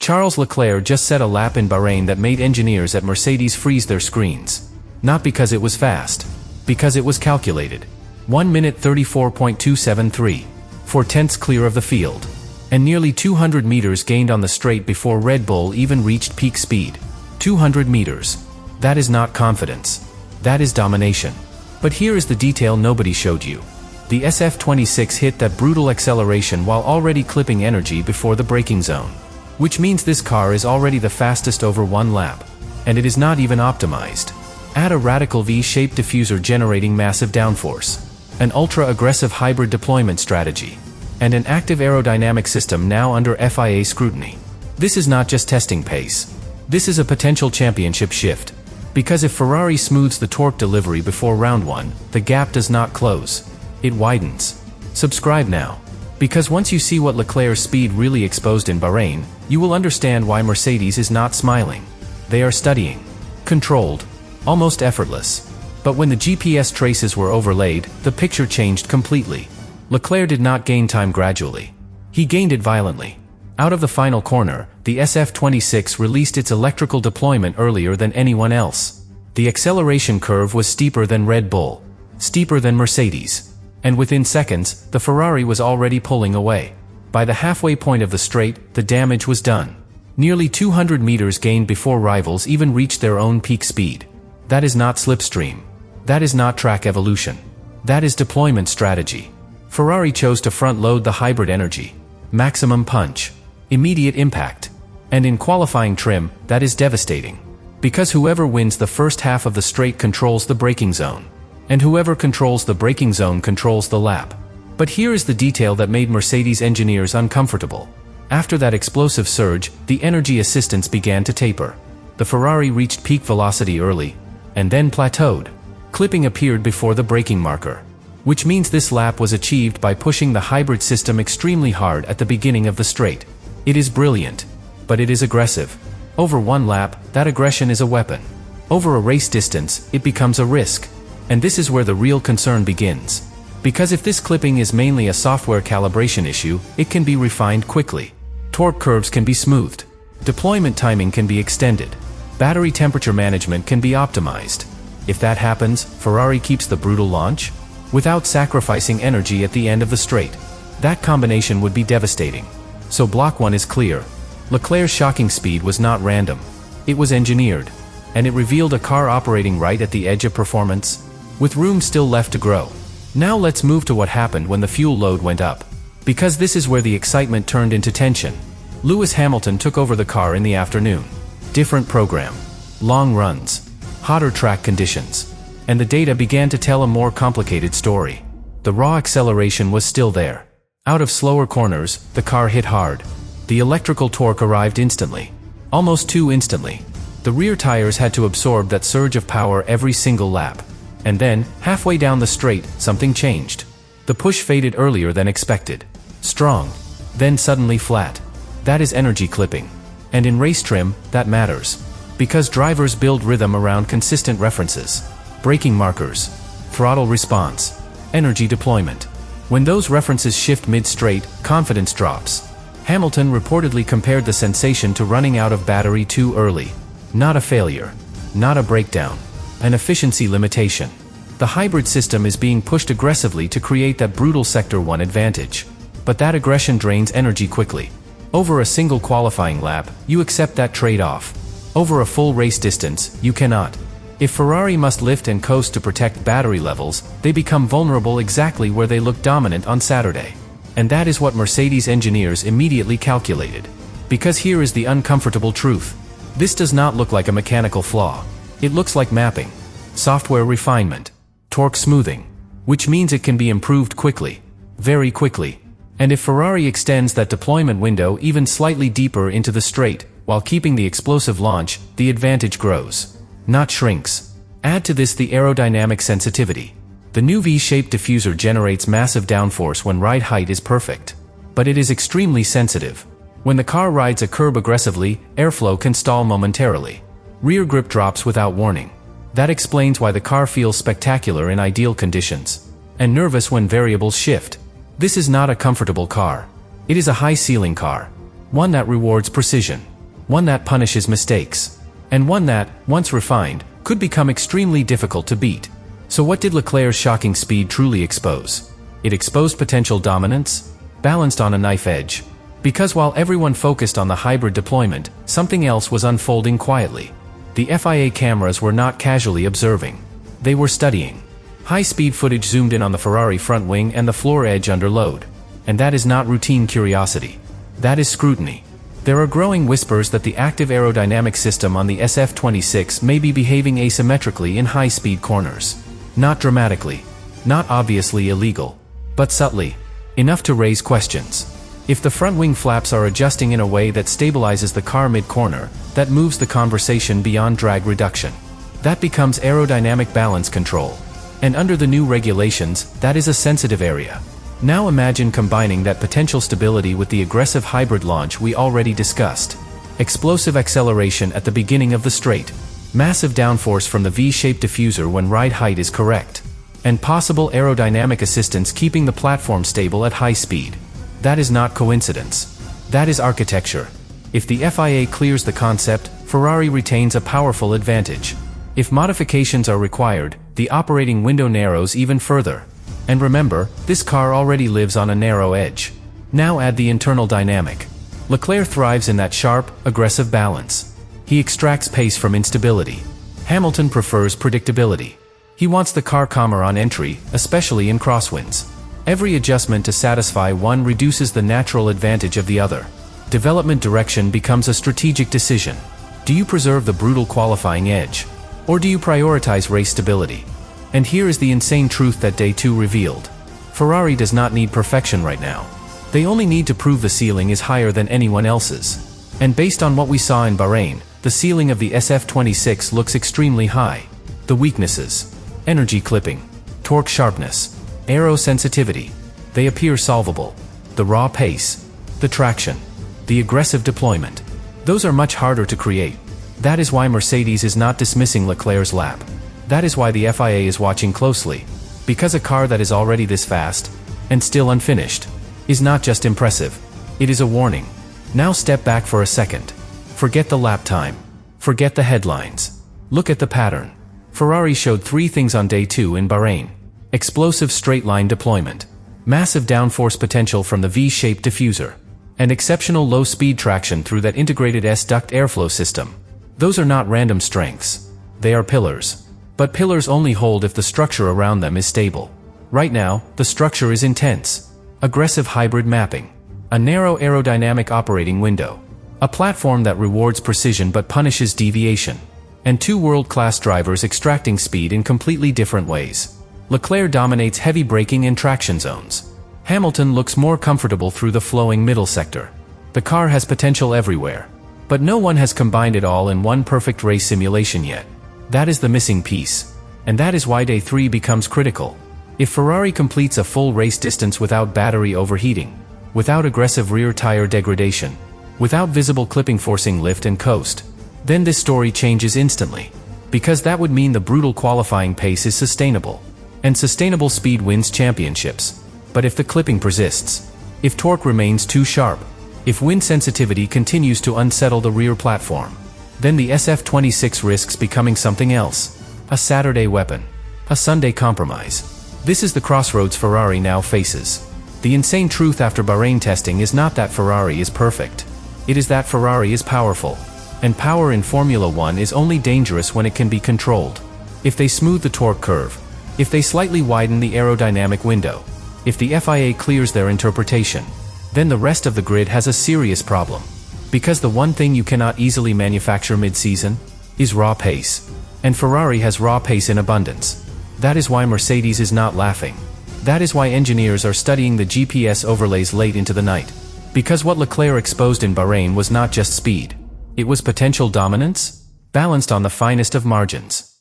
Charles Leclerc just set a lap in Bahrain that made engineers at Mercedes freeze their screens. Not because it was fast. Because it was calculated. 1 minute 34.273. 4/10 clear of the field. And nearly 200 meters gained on the straight before Red Bull even reached peak speed. 200 meters. That is not confidence. That is domination. But here is the detail nobody showed you. The SF-26 hit that brutal acceleration while already clipping energy before the braking zone. Which means this car is already the fastest over 1 lap. And it is not even optimized. Add a radical V-shaped diffuser generating massive downforce. An ultra-aggressive hybrid deployment strategy. And an active aerodynamic system now under FIA scrutiny. This is not just testing pace. This is a potential championship shift. Because if Ferrari smooths the torque delivery before round 1, the gap does not close. It widens. Subscribe now. Because once you see what Leclerc's speed really exposed in Bahrain, you will understand why Mercedes is not smiling. They are studying. Controlled. Almost effortless. But when the GPS traces were overlaid, the picture changed completely. Leclerc did not gain time gradually. He gained it violently. Out of the final corner, the SF-26 released its electrical deployment earlier than anyone else. The acceleration curve was steeper than Red Bull. Steeper than Mercedes. And within seconds, the Ferrari was already pulling away. By the halfway point of the straight, the damage was done. Nearly 200 meters gained before rivals even reached their own peak speed. That is not slipstream. That is not track evolution. That is deployment strategy. Ferrari chose to front-load the hybrid energy. Maximum punch. Immediate impact. And in qualifying trim, that is devastating. Because whoever wins the first half of the straight controls the braking zone. And whoever controls the braking zone controls the lap. But here is the detail that made Mercedes engineers uncomfortable. After that explosive surge, the energy assistance began to taper. The Ferrari reached peak velocity early, and then plateaued. Clipping appeared before the braking marker. Which means this lap was achieved by pushing the hybrid system extremely hard at the beginning of the straight. It is brilliant. But it is aggressive. Over 1 lap, that aggression is a weapon. Over a race distance, it becomes a risk. And this is where the real concern begins. Because if this clipping is mainly a software calibration issue, it can be refined quickly. Torque curves can be smoothed. Deployment timing can be extended. Battery temperature management can be optimized. If that happens, Ferrari keeps the brutal launch without sacrificing energy at the end of the straight. That combination would be devastating. So block 1 is clear. Leclerc's shocking speed was not random. It was engineered. And it revealed a car operating right at the edge of performance, with room still left to grow. Now let's move to what happened when the fuel load went up. Because this is where the excitement turned into tension. Lewis Hamilton took over the car in the afternoon. Different program. Long runs. Hotter track conditions. And the data began to tell a more complicated story. The raw acceleration was still there. Out of slower corners, the car hit hard. The electrical torque arrived instantly. Almost too instantly. The rear tires had to absorb that surge of power every single lap. And then, halfway down the straight, something changed. The push faded earlier than expected. Strong. Then suddenly flat. That is energy clipping. And in race trim, that matters. Because drivers build rhythm around consistent references. Braking markers. Throttle response. Energy deployment. When those references shift mid-straight, confidence drops. Hamilton reportedly compared the sensation to running out of battery too early. Not a failure. Not a breakdown. An efficiency limitation. The hybrid system is being pushed aggressively to create that brutal Sector 1 advantage. But that aggression drains energy quickly. Over a single qualifying lap, you accept that trade-off. Over a full race distance, you cannot. If Ferrari must lift and coast to protect battery levels, they become vulnerable exactly where they looked dominant on Saturday. And that is what Mercedes engineers immediately calculated. Because here is the uncomfortable truth. This does not look like a mechanical flaw. It looks like mapping. Software refinement. Torque smoothing. Which means it can be improved quickly. Very quickly. And if Ferrari extends that deployment window even slightly deeper into the straight, while keeping the explosive launch, the advantage grows. Not shrinks. Add to this the aerodynamic sensitivity. The new V-shaped diffuser generates massive downforce when ride height is perfect. But it is extremely sensitive. When the car rides a curb aggressively, airflow can stall momentarily. Rear grip drops without warning. That explains why the car feels spectacular in ideal conditions. And nervous when variables shift. This is not a comfortable car. It is a high-ceiling car. One that rewards precision. one that punishes mistakes, and one that, once refined, could become extremely difficult to beat. So what did LeClerc's shocking speed truly expose? It exposed potential dominance, balanced on a knife edge. Because while everyone focused on the hybrid deployment, something else was unfolding quietly. The FIA cameras were not casually observing. They were studying. High-speed footage zoomed in on the Ferrari front wing and the floor edge under load. And that is not routine curiosity. That is scrutiny. There are growing whispers that the active aerodynamic system on the SF-26 may be behaving asymmetrically in high-speed corners. Not dramatically. Not obviously illegal. But subtly. Enough to raise questions. If the front wing flaps are adjusting in a way that stabilizes the car mid-corner, that moves the conversation beyond drag reduction. That becomes aerodynamic balance control. And under the new regulations, that is a sensitive area. Now imagine combining that potential stability with the aggressive hybrid launch we already discussed. Explosive acceleration at the beginning of the straight. Massive downforce from the V-shaped diffuser when ride height is correct. And possible aerodynamic assistance keeping the platform stable at high speed. That is not coincidence. That is architecture. If the FIA clears the concept, Ferrari retains a powerful advantage. If modifications are required, the operating window narrows even further. And remember, this car already lives on a narrow edge. Now add the internal dynamic. Leclerc thrives in that sharp, aggressive balance. He extracts pace from instability. Hamilton prefers predictability. He wants the car calmer on entry, especially in crosswinds. Every adjustment to satisfy one reduces the natural advantage of the other. Development direction becomes a strategic decision. Do you preserve the brutal qualifying edge? Or do you prioritize race stability? And here is the insane truth that Day 2 revealed. Ferrari does not need perfection right now. They only need to prove the ceiling is higher than anyone else's. And based on what we saw in Bahrain, the ceiling of the SF-26 looks extremely high. The weaknesses: energy clipping, torque sharpness, aero sensitivity, they appear solvable. The raw pace, the traction, the aggressive deployment, those are much harder to create. That is why Mercedes is not dismissing Leclerc's lap. That is why the FIA is watching closely. Because a car that is already this fast, and still unfinished, is not just impressive. It is a warning. Now step back for a second. Forget the lap time. Forget the headlines. Look at the pattern. Ferrari showed three things on Day 2 in Bahrain. Explosive straight-line deployment, massive downforce potential from the V-shaped diffuser, and exceptional low-speed traction through that integrated S-duct airflow system. Those are not random strengths. They are pillars. But pillars only hold if the structure around them is stable. Right now, the structure is intense. Aggressive hybrid mapping. A narrow aerodynamic operating window. A platform that rewards precision but punishes deviation. And two world-class drivers extracting speed in completely different ways. Leclerc dominates heavy braking and traction zones. Hamilton looks more comfortable through the flowing middle sector. The car has potential everywhere. But no one has combined it all in one perfect race simulation yet. That is the missing piece. And that is why Day 3 becomes critical. If Ferrari completes a full race distance without battery overheating, without aggressive rear tire degradation, without visible clipping forcing lift and coast, then this story changes instantly. Because that would mean the brutal qualifying pace is sustainable. And sustainable speed wins championships. But if the clipping persists, if torque remains too sharp, if wind sensitivity continues to unsettle the rear platform, then the SF-26 risks becoming something else. A Saturday weapon. A Sunday compromise. This is the crossroads Ferrari now faces. The insane truth after Bahrain testing is not that Ferrari is perfect. It is that Ferrari is powerful. And power in Formula One is only dangerous when it can be controlled. If they smooth the torque curve, if they slightly widen the aerodynamic window, if the FIA clears their interpretation, then the rest of the grid has a serious problem. Because the one thing you cannot easily manufacture mid-season is raw pace. And Ferrari has raw pace in abundance. That is why Mercedes is not laughing. That is why engineers are studying the GPS overlays late into the night. Because what Leclerc exposed in Bahrain was not just speed. It was potential dominance, balanced on the finest of margins.